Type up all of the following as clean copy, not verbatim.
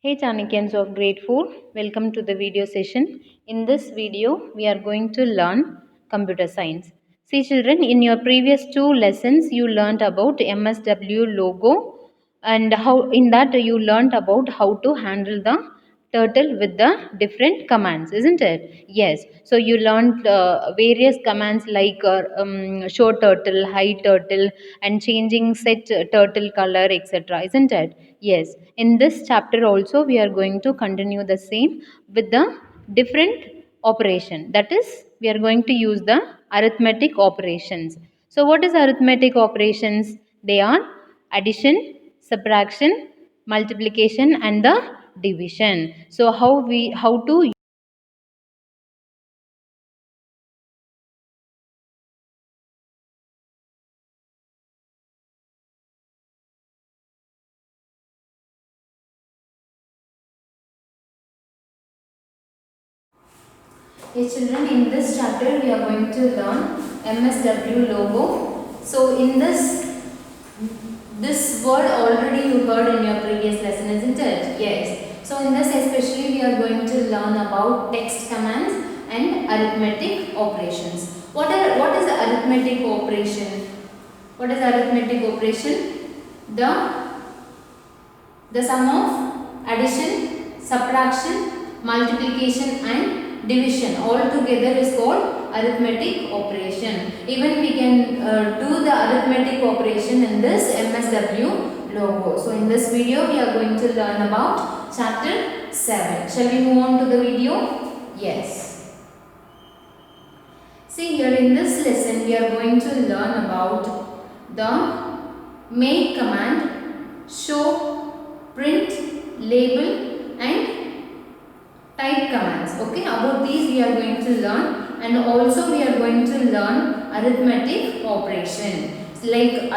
Hey Chanakyans of grade 4, welcome to the video session. In this video, we are going to learn computer science. See children, in your previous two lessons, you learned about MSW logo and how in that you learned about how to handle the turtle with the different commands, isn't it? Yes. So you learned various commands like show turtle, hide turtle, and changing set turtle color, etc. Isn't it? Yes. In this chapter also, we are going to continue the same with the different operation. That is, we are going to use the arithmetic operations. So what is arithmetic operations? They are addition, subtraction, multiplication, and the division. So how to. Yes, children, in this chapter we are going to learn MSW logo. So in this word already you heard in your previous lesson, isn't it? Yes. So in this especially we are going to learn about text commands and arithmetic operations. What is the arithmetic operation? What is arithmetic operation? The sum of addition, subtraction, multiplication and division all together is called arithmetic operation. Even we can do the arithmetic operation in this MSW logo. So in this video we are going to learn about chapter 7. Shall we move on to the video? Yes. See here in this lesson we are going to learn about the make command, show, print, label and type commands. Okay, about these we are going to learn, and also we are going to learn arithmetic operation like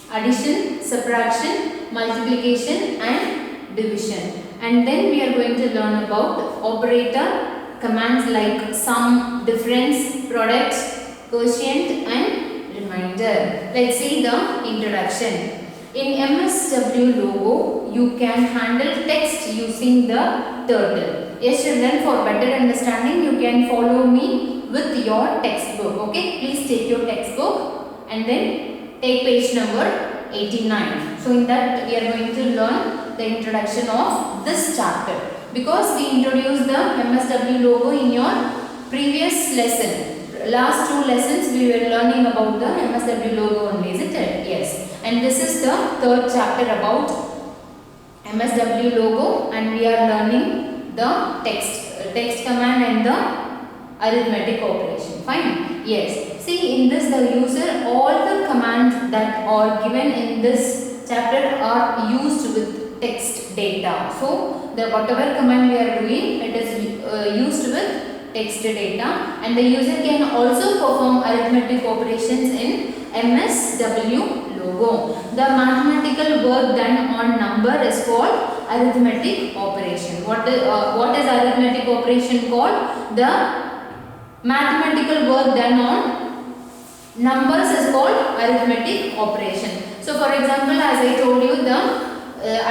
addition, subtraction, multiplication and division. And then we are going to learn about operator commands like sum, difference, product, quotient and remainder. Let's see the introduction. In MSW logo, you can handle text using the turtle. Yes children, for better understanding, you can follow me with your textbook. Okay, please take your textbook and then take page number 89. So in that we are going to learn the introduction of this chapter, because we introduced the MSW logo in your previous lesson. Last two lessons we were learning about the MSW logo only, isn't it? Yes. And this is the third chapter about MSW logo, and we are learning the text command and the arithmetic operation. Fine. Yes. See, in this the user, all the commands that are given in this chapter are used with text data. So the whatever command we are doing, it is used with text data, and the user can also perform arithmetic operations in MSW logo. The mathematical work done on number is called arithmetic operation. What is arithmetic operation called? The mathematical work done on numbers is called arithmetic operation. So for example, as I told you, the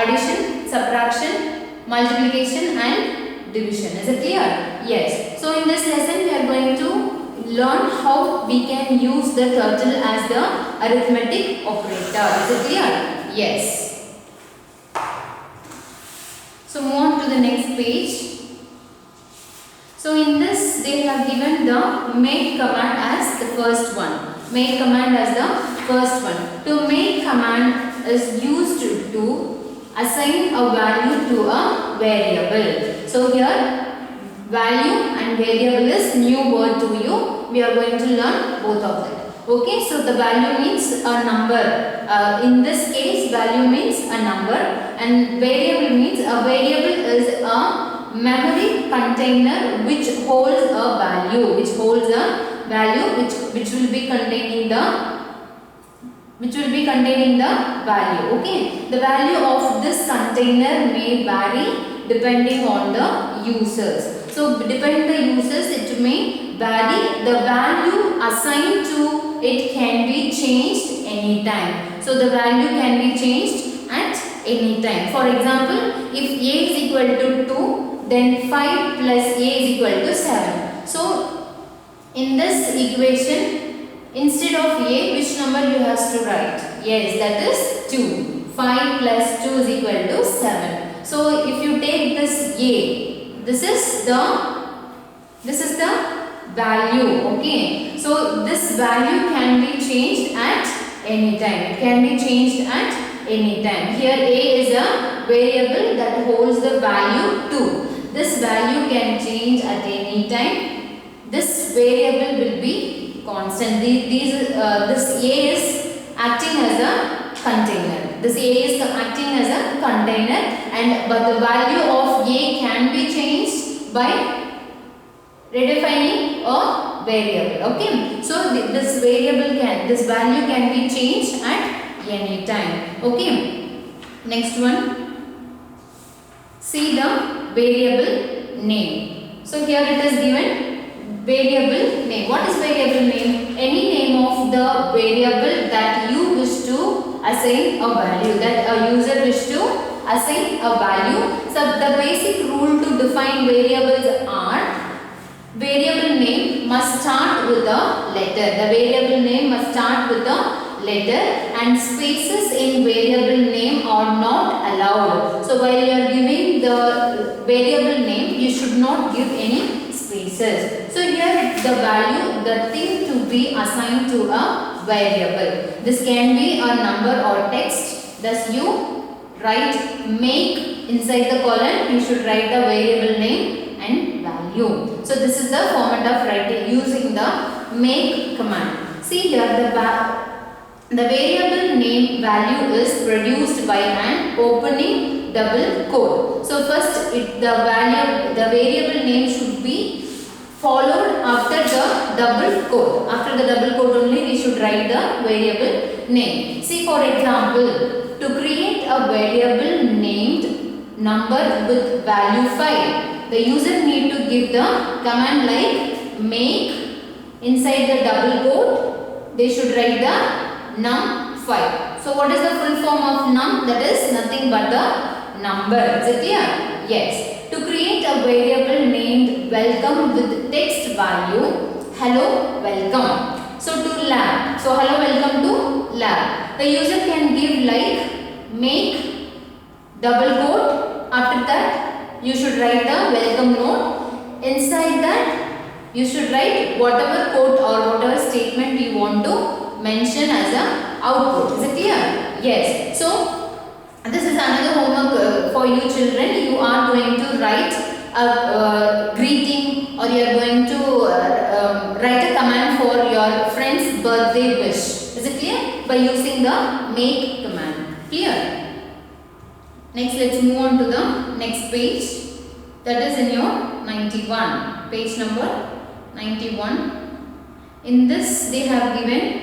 addition, subtraction, multiplication and division. Is it clear? Yes. So in this lesson we are going to learn how we can use the turtle as the arithmetic operator. Is it clear? Yes. So move on to the next page. So in this they have given the make command as the first one. Make command as the first one. To make command is used to assign a value to a variable. So here value and variable is new word to you. We are going to learn both of them. Okay, so the value means a number. In this case, value means a number, and variable means a variable is a memory container which holds a value, which will be containing the value. Okay, the value of this container may vary depending on the users. So depending the users, it may vary. The value assigned to it can be changed anytime. So the value can be changed at any time. For example, if a is equal to 2, then 5 plus a is equal to 7. So in this equation, instead of a, which number you have to write? Yes, that is 2. 5 plus 2 is equal to 7. So if you take this a, this is the value. Okay. So this value can be changed at any time. It can be changed at any time. Here a is a variable that holds the value 2. This value can change at any time. This variable will be constant. This a is acting as a container. This a is acting as a container, but the value of a can be changed by redefining a variable. Okay, so this value can be changed at any time. Okay, next one, see the variable name. So here it is given variable name. What is variable name? Any name of the variable that you wish to assign a value, that a user wish to assign a value. So the basic rule to define variables are: variable name must start with a letter. The variable name must start with a letter, and spaces in variable name are not allowed. So while you are giving the variable name, you should not give any spaces. So here the value, the thing to be assigned to a variable. This can be a number or text. Thus you write make inside the column. You should write the variable name and value. So this is the format of writing using the make command. See here the variable name value is produced by an opening double quote. So first the variable name should be followed after the double quote. After the double quote only we should write the variable name. See, for example, to create a variable named number with value 5, the user need to give the command like make, inside the double quote they should write the num5. So what is the full form of num? That is nothing but the number. Is it clear? Yes. To create a variable named welcome with text value hello welcome. So to lab. So hello welcome to lab. The user can give like make double quote. After that you should write the welcome note. Inside that you should write whatever quote or whatever statement you want to mention as a output. Is it clear? Yes. So this is another homework for you children. You are going to write a greeting, or you are going to write a command for your friend's birthday wish. Is it clear? By using the make command. Clear? Next, let's move on to the next page. That is in your 91. Page number 91. In this they have given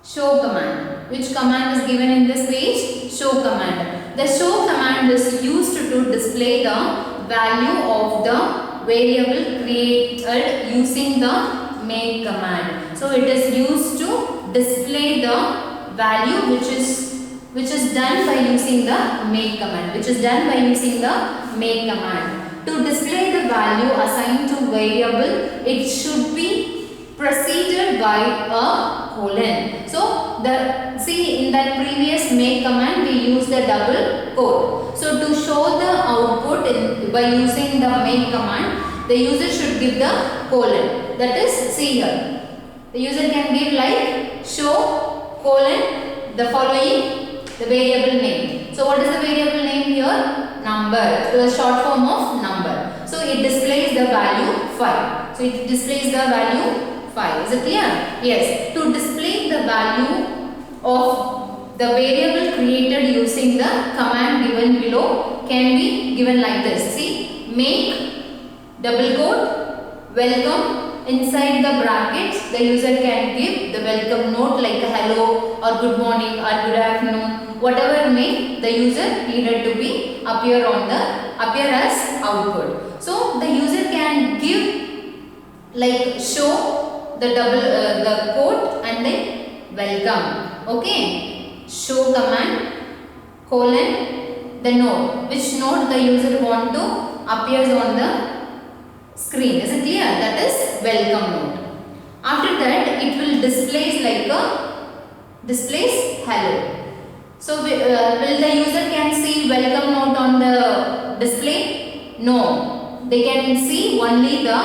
show command. Which command is given in this page? Show command. The show command is used to display the value of the variable created using the make command. So it is used to display the value which is done by using the make command. To display the value assigned to variable, it should be preceded by a colon. So see in that previous make command we use the double quote. So to show the output by using the make command, the user should give the colon. That is, see here, the user can give like show colon the following the variable name. So what is the variable name here? Number. So the short form of number. So it displays the value 5. So it displays the value 5. Is it clear? Yes. To display the value of the variable created using the command given below can be given like this. See, make double quote welcome. Inside the brackets the user can give the welcome note like a hello or good morning or good afternoon, whatever may the user needed to be appear as output. So the user can give like show the double the quote and then welcome. Okay, show command colon the node, which node the user want to appears on the screen. Is it clear? That is welcome node. After that it will displays like a displays hello. So will the user can see welcome note on the display? No, they can see only the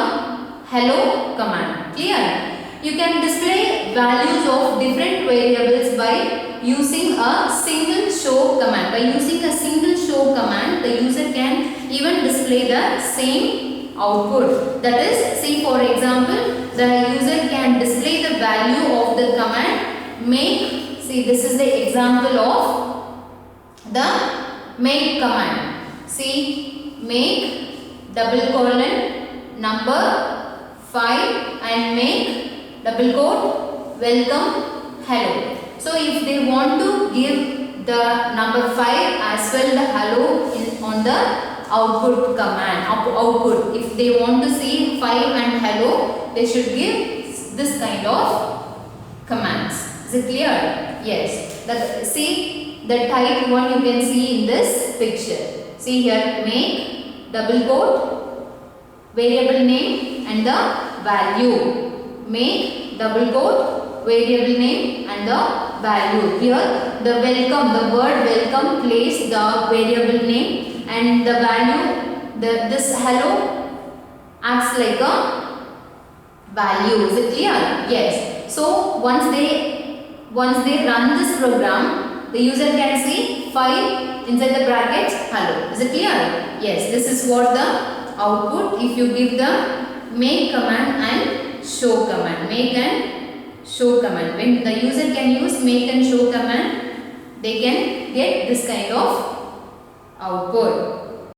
hello command. Clear? You can display values of different variables by using a single show command. By using a single show command, the user can even display the same output. That is, see for example, the user can display the value of the command make. See, this is the example of the make command. See, make double colon number 5 and make double quote welcome hello. So if they want to give the number 5 as well the hello on the output command output, if they want to see 5 and hello, they should give this kind of commands. Is it clear? Yes. See the type one you can see in this picture. See here, make double quote variable name and the value. Make double quote variable name and the value. Here the welcome, the word welcome plays the variable name and the value, this hello acts like a value. Is it clear? Yes. So once they run this program, the user can see 5 inside the bracket hello. Is it clear? Yes. This is what the output if you give the make command and show command. Make and show command. When the user can use make and show command, they can get this kind of output.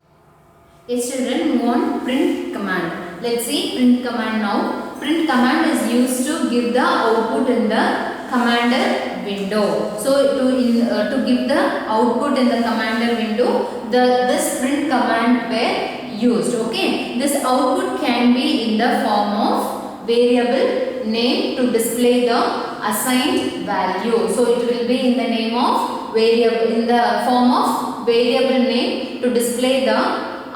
Yes children, move on print command. Let's see print command now. Print command is used to give the output in the commander window. So to give the output in the commander window, this print command were used. Okay, this output can be in the form of variable name to display the assigned value. So it will be in the name of variable, in the form of variable name to display the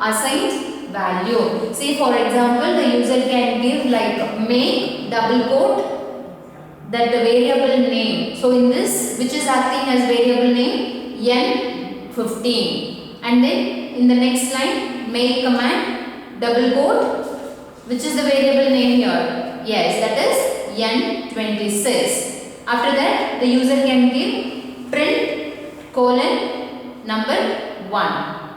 assigned value. See for example, the user can give like make double quote that the variable name. So in this, which is acting as variable name N15, and then in the next line make command double quote, which is the variable name here. Yes, that is N26. After that, the user can give print colon number 1.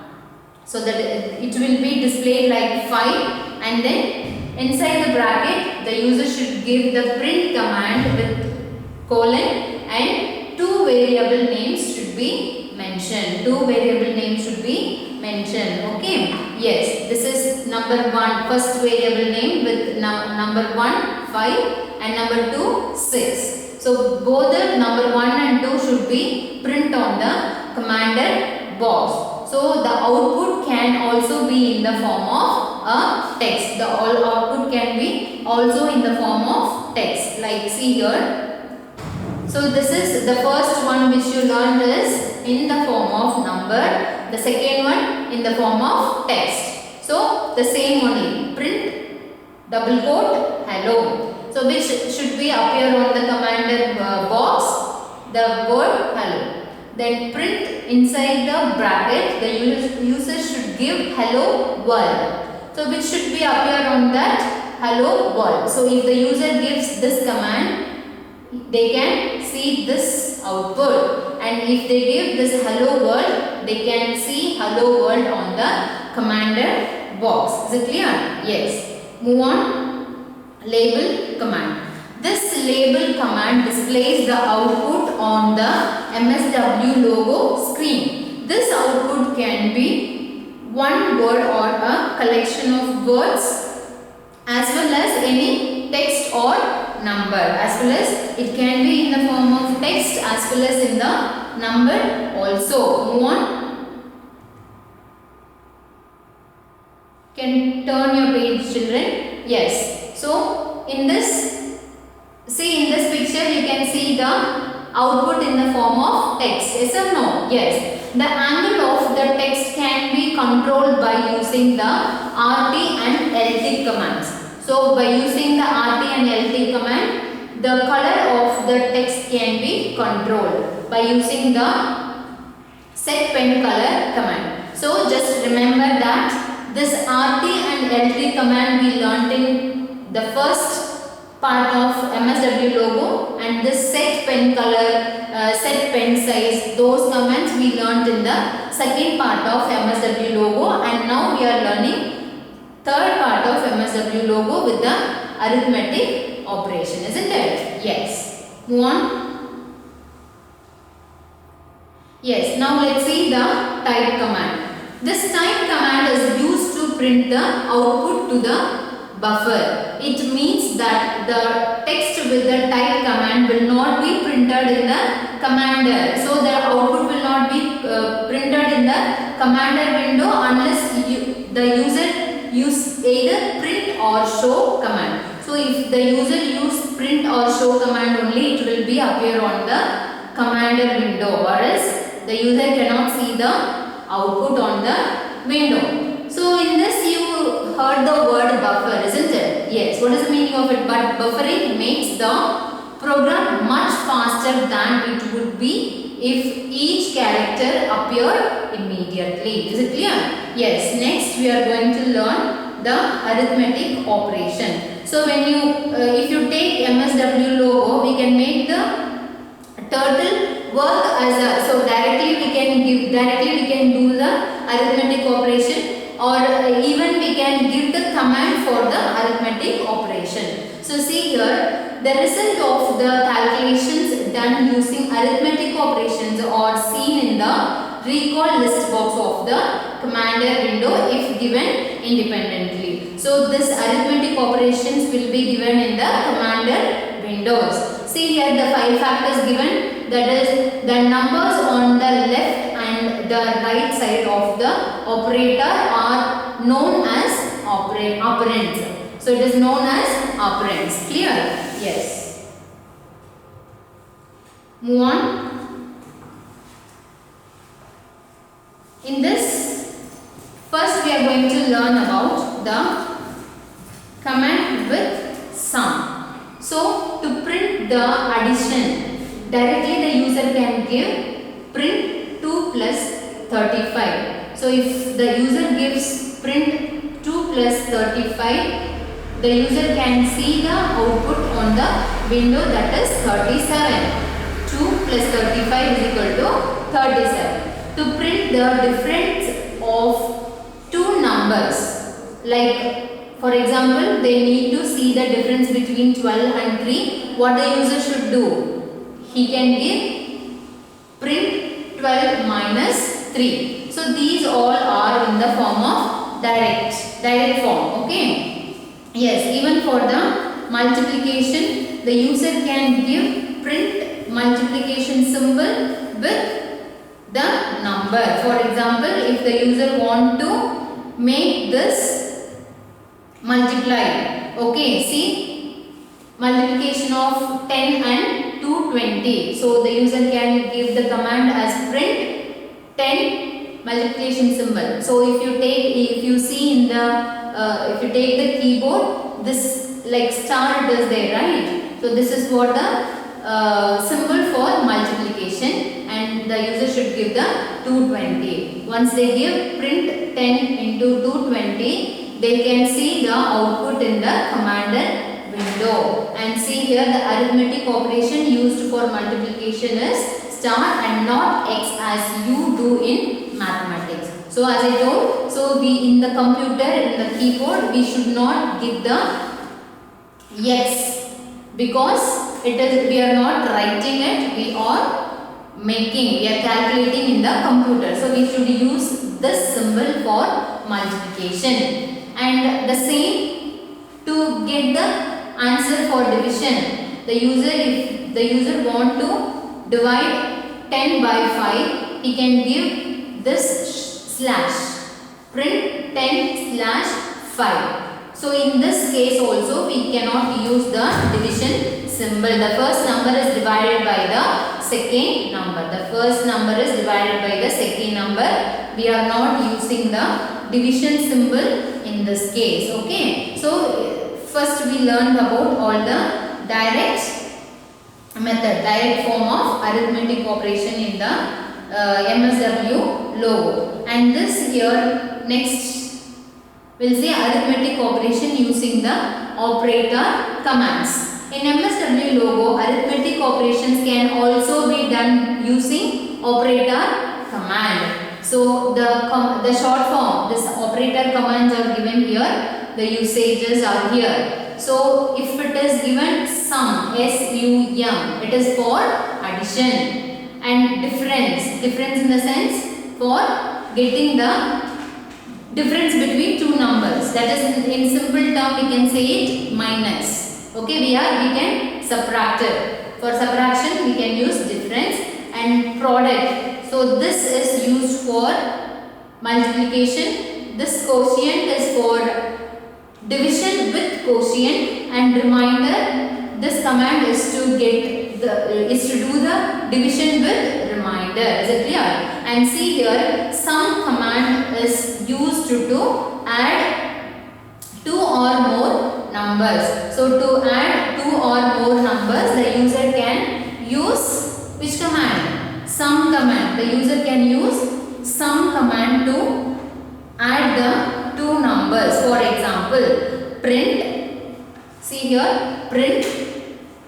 So that it will be displayed like 5, and then inside the bracket the user should give the print command with colon and 2 variable names should be mentioned. 2 variable names should be mentioned. Okay. Yes, this is number 1, first variable name with number 1 5 and number 2 6. So both the number 1 and 2 should be print on the commander box. So the output can also be in the form of a text. The output can be also in the form of text. Like see here. So this is the first one which you learned is in the form of number. The second one in the form of text. So the same only, print double quote hello. So which should be appear on the commander box, the word hello. Then print inside the bracket, the user should give hello world. So which should be appear on that hello world. So if the user gives this command, they can see this output, and if they give this hello world, they can see hello world on the commander box. Is it clear? Yes. Move on. Label command. This label command displays the output on the MSW logo screen. This output can be one word or a collection of words, as well as any text or number, as well as it can be in the form of text as well as in the number also. Move on. Can turn your page children. Yes. So in this, see in this picture you can see the output in the form of text. Yes or no? Yes. The angle of the text can be controlled by using the RT and LT commands. So by using the RT and LT command, the color of the text can be controlled by using the set pen color command. So just remember that this RT and LT command we learnt in the first part of MSW logo, and this set pen color, set pen size, those commands we learnt in the second part of MSW logo, and now we are learning third part of MSW logo with the arithmetic operation, isn't it? Yes. Move on. Yes, now let's see the type command. This type command is used to print the output to the buffer. It means that the text with the type command will not be printed in the commander. So the output will not be printed in the commander window unless the user use either print or show command. So if the user use print or show command only, it will be appear on the commander window, or else the user cannot see the output on the window. So in this you heard the word buffer, isn't it? Yes. What is the meaning of it? But buffering makes the program much faster than it would be if each character appeared immediately. Is it clear? Yes. Next we are going to learn the arithmetic operation. So when you, if you take MSW logo, we can make the turtle work as a, so directly we can do the arithmetic operation, or even we can give the command for the arithmetic operation. So see here, the result of the calculations done using arithmetic operations are seen in the recall list box of the commander window if given independently. So this arithmetic operations will be given in the commander windows. See here the 5 factors given, that is the numbers on the left and the right side of the operator are known as operands. So it is known as operands. Clear? Yes. Move on. In this, first we are going to learn about the command with sum. So to print the addition, directly the user can give print 2 plus 35. So if the user gives print 2 plus 35, the user can see the output on the window, that is 37. 2 plus 35 is equal to 37. To print the difference of two numbers, like for example, they need to see the difference between 12 and 3. What the user should do? He can give print 12 minus 3. So these all are in the form of direct form. Okay. Yes, even for the multiplication, the user can give print multiplication symbol with the number. For example, if the user want to make this multiply, okay, see, multiplication of 10 and 220. So the user can give the command as print 10 multiplication symbol. So if you see in the if you take the keyboard, this like star it is there, right? So this is what the symbol for multiplication, and the user should give the 220. Once they give print 10 into 220, they can see the output in the commander window. And see here the arithmetic operation used for multiplication is star and not x as you do in mathematics. So as I told, so we in the computer, in the keyboard, we should not give the x, because it is, we are not writing it, we are calculating in the computer. So we should use this symbol for multiplication. And the same to get the answer for division. The user, if the user want to divide 10 by 5, he can give this slash, print 10 slash 5. So in this case also we cannot use the division symbol. The first number is divided by the second number. The first number is divided by the second number. We are not using the division symbol in this case. Okay. So first we learned about all the direct method, direct form of arithmetic operation in the MSW logo. And this here next we'll see arithmetic operation using the operator commands. In MSW logo, arithmetic operations can also be done using operator command. So the short form, this operator commands are given here. The usages are here. So if it is given sum, S-U-M, it is for addition, and difference in the sense for getting the difference between two numbers. That is in simple term we can say it minus. Okay, we can subtract it. For subtraction we can use difference. And product, so this is used for multiplication. This quotient is for division with quotient, and remainder, this command is to do the division with remainder. Is it clear? And see here, sum command is used to add two or more numbers. So to add two or more numbers, the user can use which command? Sum command. The user can use sum command to add the two numbers. For example, print, see here, print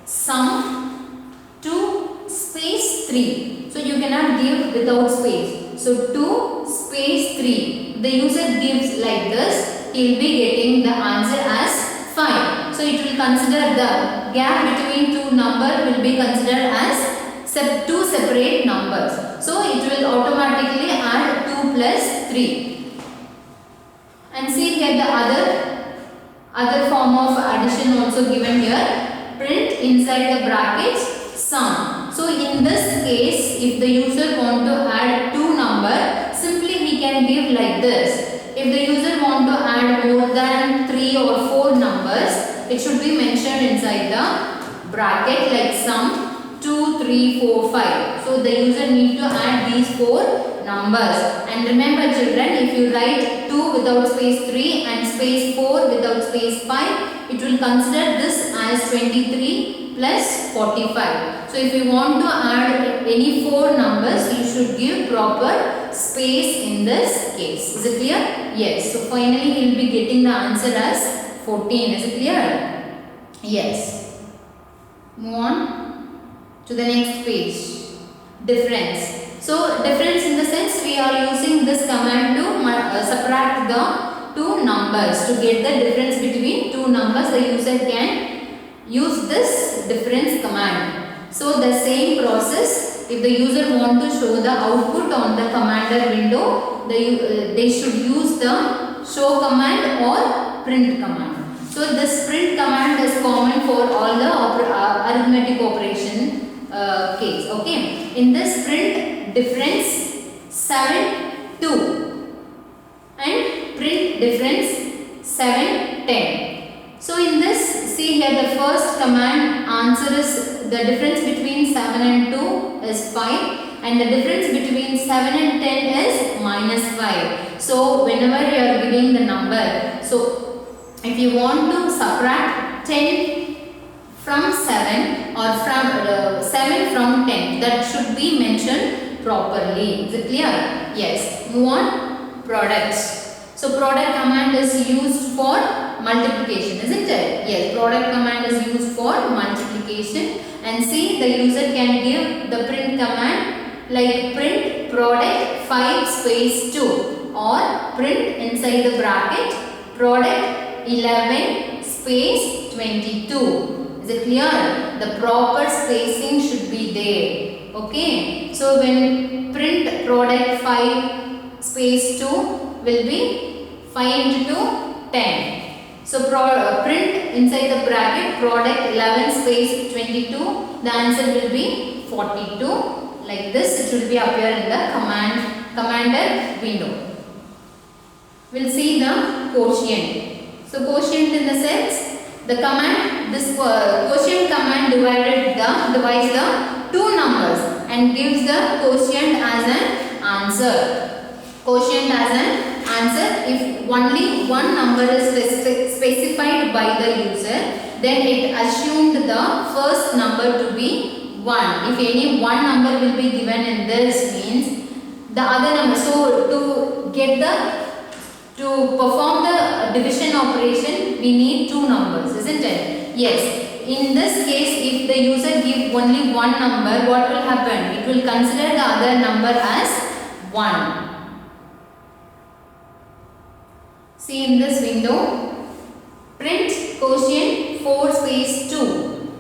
sum 2 space 3. So you cannot give without space. So 2 space 3. The user gives like this, he will be getting the answer as 5. So it will consider the gap between two numbers will be considered as two separate numbers. So it will automatically add 2 plus 3. And see here the other form of addition also given here. Print inside the brackets sum. So in this case, if the user want to add two numbers, simply he can give like this. If the user want to add more than 3 or 4 numbers, it should be mentioned inside the bracket like sum 2, 3, 4, 5. So the user need to add these 4 numbers. And remember children, if you write 2 without space 3 and space 4 without space 5, it will consider this as 23 plus 45. So if you want to add any 4 numbers, you should give proper space in this case. Is it clear? Yes. So finally he will be getting the answer as 14. Is it clear? Yes. Move on to the next page. Difference. So difference in the sense we are using this command to subtract the two numbers. To get the difference between two numbers, the user can use this difference command. So the same process, if the user want to show the output on the commander window, they should use the show command or print command. So this print command is common for all the arithmetic operation case. Okay. In this print difference 7, 2 and print difference 7, 10. So in this, see here the first command answer is the difference between 7 and 2 is 5, and the difference between 7 and 10 is minus 5. So whenever you are giving the number, so if you want to subtract 10 from 7 or from 7 from 10, that should be mentioned properly. Is it clear? Yes. Move on. Products. So product command is used for multiplication, isn't it? Yes, product command is used for multiplication. And see, the user can give the print command like print product 5 space 2 or print inside the bracket product 11 space 22. Is it clear? The proper spacing should be there. Okay. So when print product 5 space 2 will be 5 into 10. So print inside the bracket product 11 space 22. The answer will be 42. Like this it should be appear in the commander window. We'll see the quotient. So quotient in the sense the command, this quotient command divides the two numbers. and gives the quotient as an answer. Quotient as an answer. If only one number is specified by the user, then it assumed the first number to be 1. If any one number will be given in this means the other number. So to perform the division operation, we need two numbers, isn't it? Yes. In this case, if the user give only one number, what will happen? It will consider the other number as 1. See in this window, print quotient 4 space 2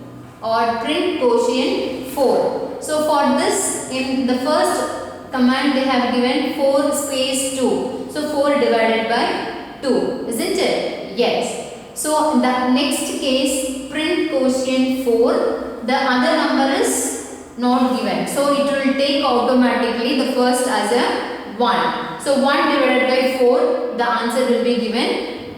or print quotient 4. So for this, in the first command they have given 4 space 2. So 4 divided by 2, isn't it? Yes. So the next case, print quotient 4, the other number is not given. So it will take automatically the first as a 1. So 1 divided by 4, the answer will be given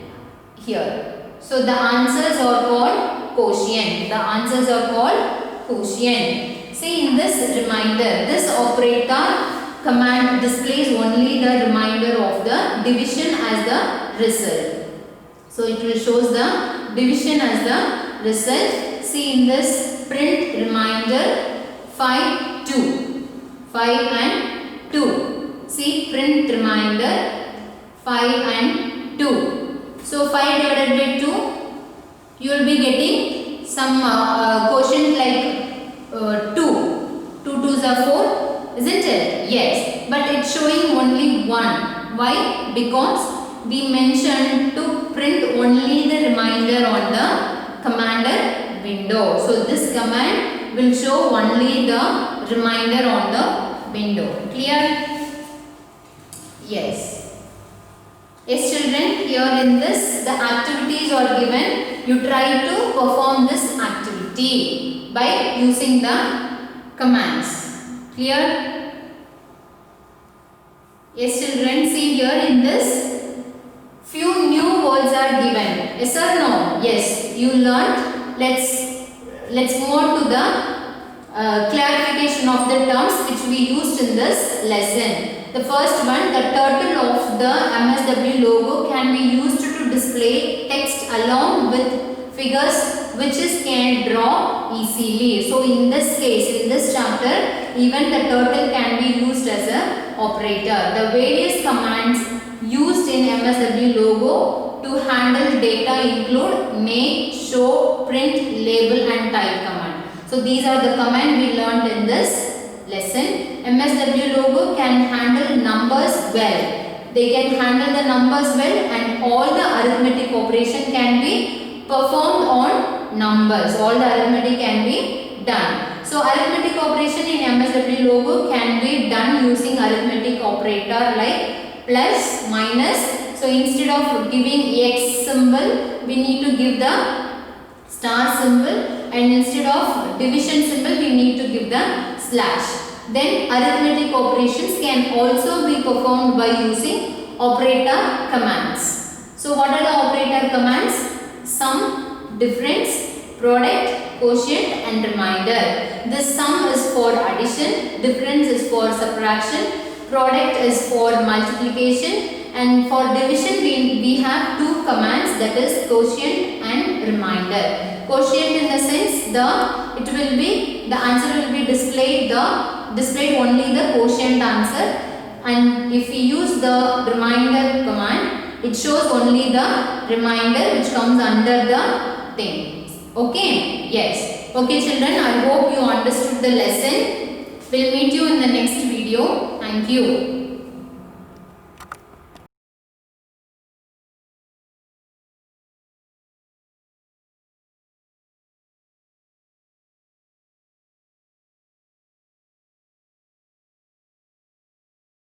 here. So the answers are called quotient. The answers are called quotient. See in this reminder, this operator command displays only the remainder of the division as the result. So it will shows the division as the result. See in this print reminder 5 2, 5 and 2. See print reminder 5 and 2. So 5 divided by 2, you will be getting some quotient like 2. 2 2s are 4, isn't it? Yes. But it's showing only 1. Why? Because we mentioned to print only the remainder on the commander window. So this command will show only the remainder on the window. Clear? Yes. Yes children, here in this the activities are given. You try to perform this activity by using the commands. Clear? Yes children, see here in this few new words are given. Yes or no? Yes, you learned. Let's move on to the clarification of the terms which we used in this lesson. The first one, the turtle of the MSW logo can be used to display text along with figures which is can draw easily. So in this case, in this chapter, even the turtle can be used as a operator. The various commands used in MSW logo to handle data include make, show, print, label and type command. So these are the commands we learned in this lesson. MSW logo can handle numbers well. They can handle the numbers well and all the arithmetic operation can be performed on numbers. All the arithmetic can be done. So arithmetic operation in MSW logo can be done using arithmetic operator like plus, minus. So instead of giving X symbol, we need to give the star symbol, and instead of division symbol, we need to give the slash. Then arithmetic operations can also be performed by using operator commands. So what are the operator commands? Sum, difference, product, quotient and remainder. This sum is for addition, difference is for subtraction, product is for multiplication, and for division we have two commands, that is quotient and remainder. Quotient in the sense the answer will be displayed only the quotient answer, and if we use the remainder command, it shows only the remainder which comes under the thing. Okay? Yes. Okay children, I hope you understood the lesson. We'll meet you in the next video. Thank you.